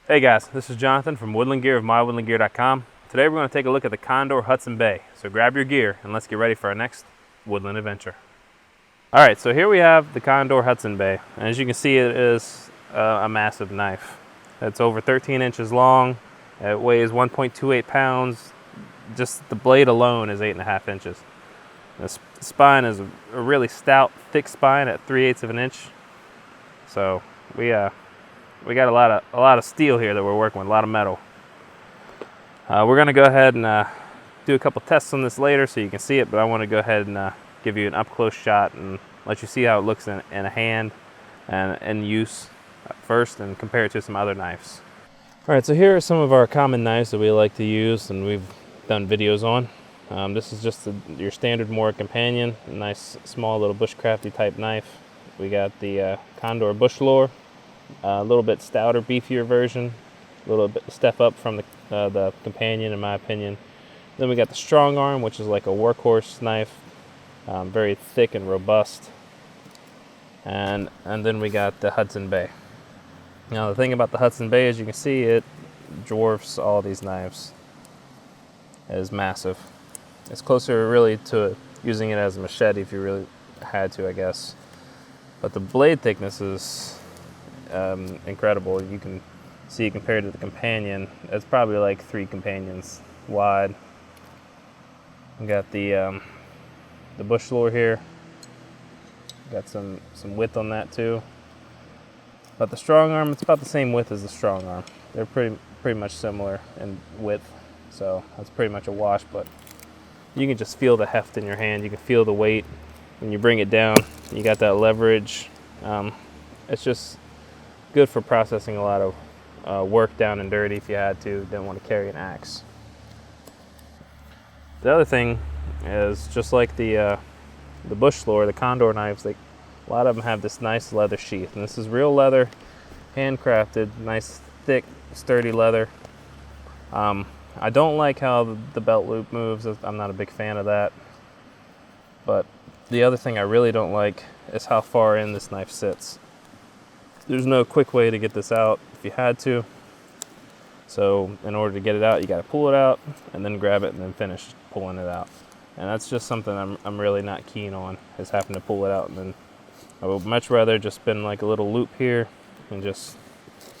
Hey guys, this is Jonathan from Woodland Gear of mywoodlandgear.com. Today we're going to take a look at the Condor Hudson Bay. So grab your gear and let's get ready for our next woodland adventure. Alright, so here we have the Condor Hudson Bay. And as you can see, it is a massive knife. It's over 13 inches long. It weighs 1.28 pounds. Just the blade alone is 8.5 inches. The spine is a really stout, thick spine at 3/8 of an inch. So we got a lot of steel here that we're working with, a lot of metal. We're going to go ahead and do a couple tests on this later so you can see it, but I want to go ahead and give you an up-close shot and let you see how it looks in a hand and in use first and compare it to some other knives. Alright, so here are some of our common knives that we like to use and we've done videos on. This is just your standard Mora companion, a nice small little bushcrafty type knife. We got the Condor bush lore. A little bit stouter, beefier version, a little bit step up from the companion in my opinion. Then we got the strong arm, which is like a workhorse knife, very thick and robust. And then we got the Hudson Bay. Now the thing about the Hudson Bay, as you can see, it dwarfs all these knives. It is massive. It's closer really to using it as a machete if you really had to, I guess. But the blade thickness is incredible. You can see compared to the companion, it's probably like 3 companions wide. We got the bush lore here. Got some width on that too. But the strong arm, it's about the same width as the strong arm. They're pretty much similar in width, so that's pretty much a wash. But you can just feel the heft in your hand. You can feel the weight when you bring it down. You got that leverage. It's just good for processing a lot of work down and dirty if you had to, didn't want to carry an axe. The other thing is just like the bush lore, the Condor knives, a lot of them have this nice leather sheath, and this is real leather, handcrafted, nice thick, sturdy leather. I don't like how the belt loop moves. I'm not a big fan of that. But the other thing I really don't like is how far in this knife sits. There's no quick way to get this out if you had to. So in order to get it out, you got to pull it out and then grab it and then finish pulling it out. And that's just something I'm really not keen on, is having to pull it out. And then I would much rather just been like a little loop here and just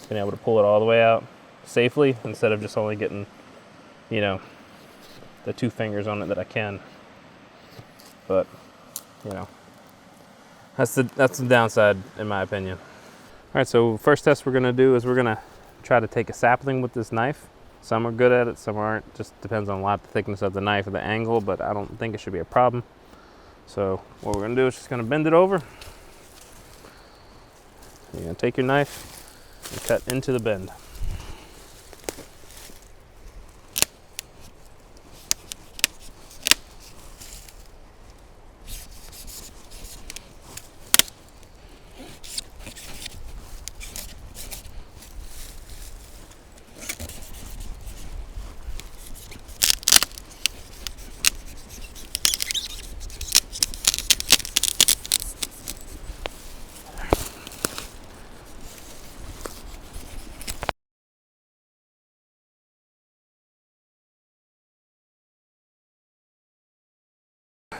been able to pull it all the way out safely instead of just only getting, you know, the 2 fingers on it that I can. But, you know, that's the downside in my opinion. All right, so first test we're gonna do is we're gonna try to take a sapling with this knife. Some are good at it, some aren't. Just depends on a lot, the thickness of the knife or the angle, but I don't think it should be a problem. So what we're gonna do is just gonna bend it over. You're gonna take your knife and cut into the bend.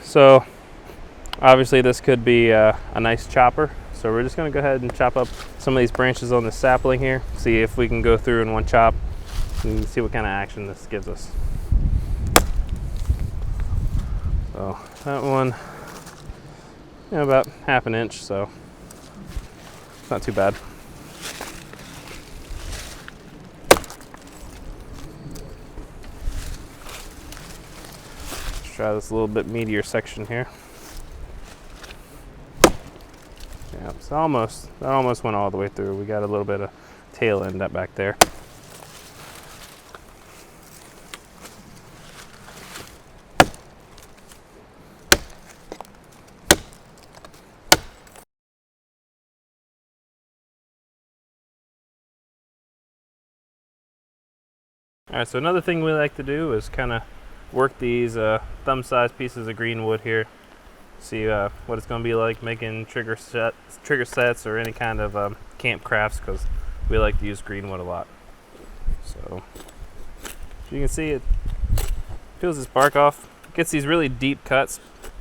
So obviously this could be a nice chopper. So we're just gonna go ahead and chop up some of these branches on the sapling here, see if we can go through in one chop and see what kind of action this gives us. So that one, you know, about 1/2 inch, so it's not too bad. Try this a little bit meatier section here. Yeah, it's that almost went all the way through. We got a little bit of tail end up back there. All right, so another thing we like to do is kind of work these thumb-sized pieces of green wood here. See what it's going to be like making trigger sets or any kind of camp crafts, because we like to use green wood a lot. So as you can see, it peels this bark off. It gets these really deep cuts.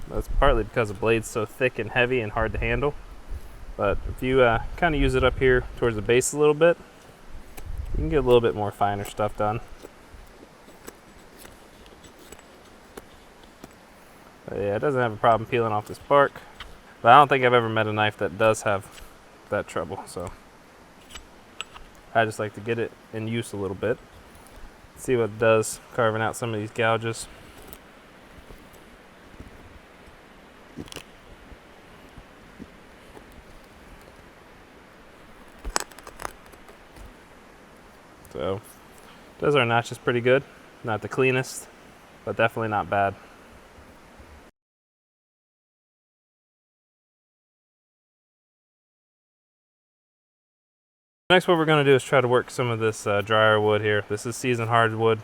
That's partly because the blade's so thick and heavy and hard to handle. But if you kind of use it up here towards the base a little bit, you can get a little bit more finer stuff done. But yeah, it doesn't have a problem peeling off this bark. But I don't think I've ever met a knife that does have that trouble. So I just like to get it in use a little bit. See what it does carving out some of these gouges. So does our notches pretty good. Not the cleanest, but definitely not bad. Next, what we're going to do is try to work some of this drier wood here. This is seasoned hardwood.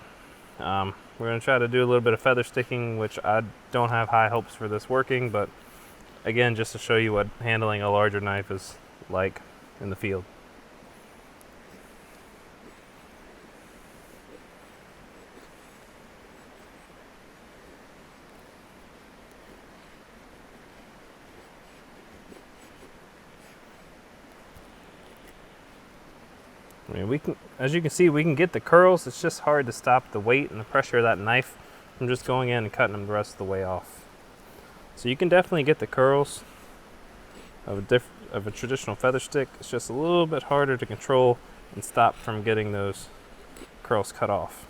We're going to try to do a little bit of feather sticking, which I don't have high hopes for this working, but again, just to show you what handling a larger knife is like in the field. I mean, we can, as you can see, we can get the curls. It's just hard to stop the weight and the pressure of that knife from just going in and cutting them the rest of the way off. So you can definitely get the curls of a traditional feather stick. It's just a little bit harder to control and stop from getting those curls cut off.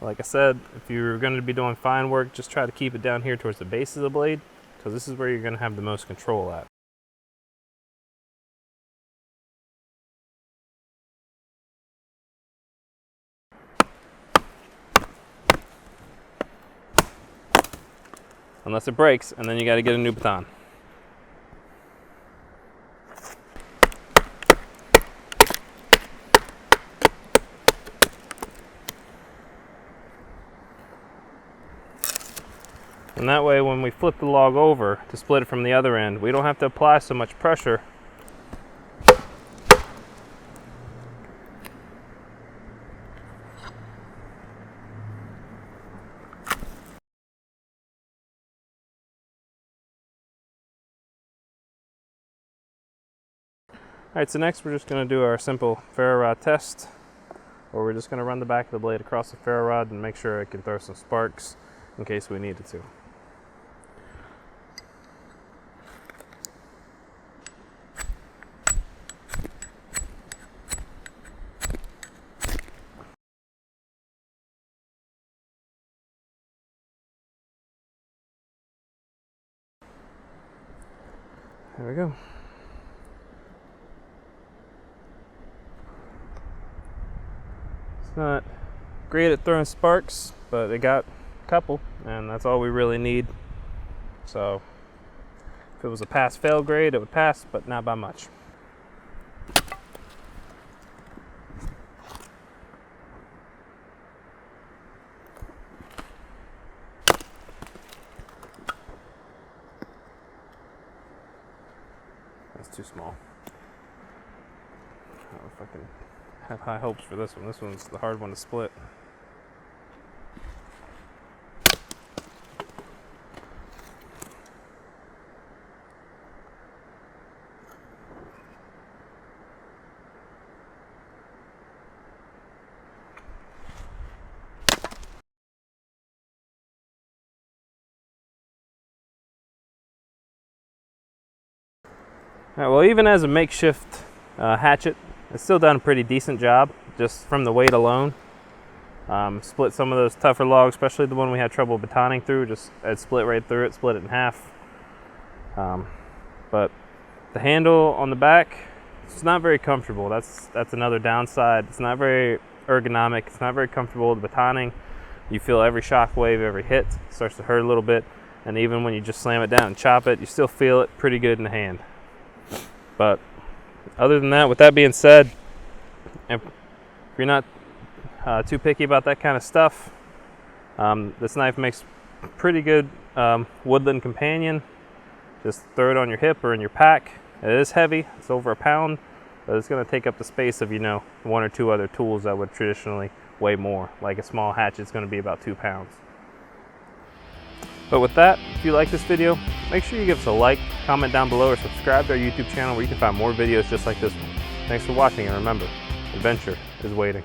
Like I said, if you're going to be doing fine work, just try to keep it down here towards the base of the blade, because this is where you're going to have the most control at. Unless it breaks, and then you got to get a new baton. And that way, when we flip the log over to split it from the other end, we don't have to apply so much pressure. Alright, so next we're just going to do our simple ferro rod test, where we're just going to run the back of the blade across the ferro rod and make sure it can throw some sparks in case we needed to. There we go. It's not great at throwing sparks, but it got a couple, and that's all we really need. So if it was a pass-fail grade, it would pass, but not by much. That's too small. I don't know if I can have high hopes for this one. This one's the hard one to split. Alright, well, even as a makeshift hatchet, it's still done a pretty decent job just from the weight alone. Split some of those tougher logs, especially the one we had trouble batoning through. Just it split right through it, split it in half. But the handle on the back, it's not very comfortable. That's another downside. It's not very ergonomic. It's not very comfortable with batoning. You feel every shock wave, every hit starts to hurt a little bit, and even when you just slam it down and chop it, you still feel it pretty good in the hand. But other than that, with that being said, if you're not too picky about that kind of stuff, this knife makes pretty good woodland companion. Just throw it on your hip or in your pack. It is heavy, it's over a pound, but it's going to take up the space of, you know, 1 or 2 other tools that would traditionally weigh more. Like a small hatchet is going to be about 2 pounds. But with that, if you like this video, make sure you give us a like, comment down below, or subscribe to our YouTube channel where you can find more videos just like this one. Thanks for watching, and remember, adventure is waiting.